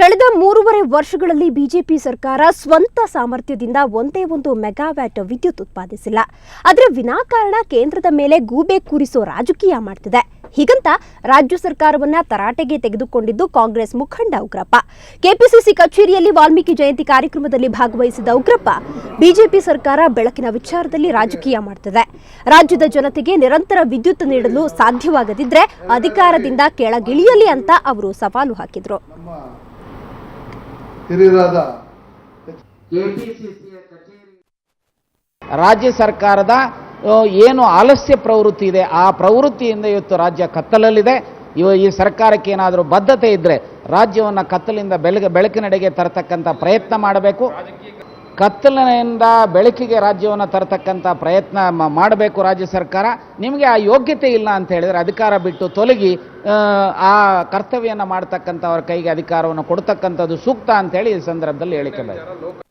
ಕಳೆದ 3.5 ವರ್ಷಗಳಲ್ಲಿ ಬಿಜೆಪಿ ಸರ್ಕಾರ ಸ್ವಂತ ಸಾಮರ್ಥ್ಯದಿಂದ ಒಂದೇ ಒಂದು ಮೆಗಾವ್ಯಾಟ್ ವಿದ್ಯುತ್ ಉತ್ಪಾದಿಸಿಲ್ಲ. ಆದರೆ ವಿನಾಕಾರಣ ಕೇಂದ್ರದ ಮೇಲೆ ಗೂಬೆ ಕೂರಿಸೋ ರಾಜಕೀಯ ಮಾಡ್ತಿದೆ. ಹೀಗಂತ ರಾಜ್ಯ ಸರ್ಕಾರವನ್ನ ತರಾಟೆಗೆ ತೆಗೆದುಕೊಂಡಿದ್ದು ಕಾಂಗ್ರೆಸ್ ಮುಖಂಡ ಉಗ್ರಪ್ಪ. ಕೆಪಿಸಿಸಿ ಕಚೇರಿಯಲ್ಲಿ ವಾಲ್ಮೀಕಿ ಜಯಂತಿ ಕಾರ್ಯಕ್ರಮದಲ್ಲಿ ಭಾಗವಹಿಸಿದ ಉಗ್ರಪ್ಪ, ಬಿಜೆಪಿ ಸರ್ಕಾರ ಬೆಳಕಿನ ವಿಚಾರದಲ್ಲಿ ರಾಜಕೀಯ ಮಾಡ್ತಿದೆ. ರಾಜ್ಯದ ಜನತೆಗೆ ನಿರಂತರ ವಿದ್ಯುತ್ ನೀಡಲು ಸಾಧ್ಯವಾಗದಿದ್ರೆ ಅಧಿಕಾರದಿಂದ ಕೆಳಗಿಳಿಯಲಿ ಅಂತ ಅವರು ಸವಾಲು ಹಾಕಿದ್ರು. ರಾಜ್ಯ ಸರ್ಕಾರದ ಏನು ಆಲಸ್ಯ ಪ್ರವೃತ್ತಿ ಇದೆ, ಆ ಪ್ರವೃತ್ತಿಯಿಂದ ಇವತ್ತು ರಾಜ್ಯ ಕತ್ತಲಲ್ಲಿದೆ. ಈ ಸರ್ಕಾರಕ್ಕೆ ಏನಾದರೂ ಬದ್ಧತೆ ಇದ್ದರೆ ರಾಜ್ಯವನ್ನು ಕತ್ತಲಿಂದ ಬೆಳಕಿನೆಡೆಗೆ ತರತಕ್ಕಂಥ ಪ್ರಯತ್ನ ಮಾಡಬೇಕು. ಕತ್ತಲಿನಿಂದ ಬೆಳಕಿಗೆ ರಾಜ್ಯವನ್ನು ತರತಕ್ಕಂಥ ಪ್ರಯತ್ನ ಮಾಡಬೇಕು ರಾಜ್ಯ ಸರ್ಕಾರ. ನಿಮಗೆ ಆ ಯೋಗ್ಯತೆ ಇಲ್ಲ ಅಂತ ಹೇಳಿದರೆ ಅಧಿಕಾರ ಬಿಟ್ಟು ತೊಲಗಿ, ಆ ಕರ್ತವ್ಯವನ್ನು ಮಾಡ್ತಕ್ಕಂಥವ್ರ ಕೈಗೆ ಅಧಿಕಾರವನ್ನು ಕೊಡ್ತಕ್ಕಂಥದ್ದು ಸೂಕ್ತ ಅಂತೇಳಿ ಈ ಸಂದರ್ಭದಲ್ಲಿ ಹೇಳಿಕೆ ಬೇಕು.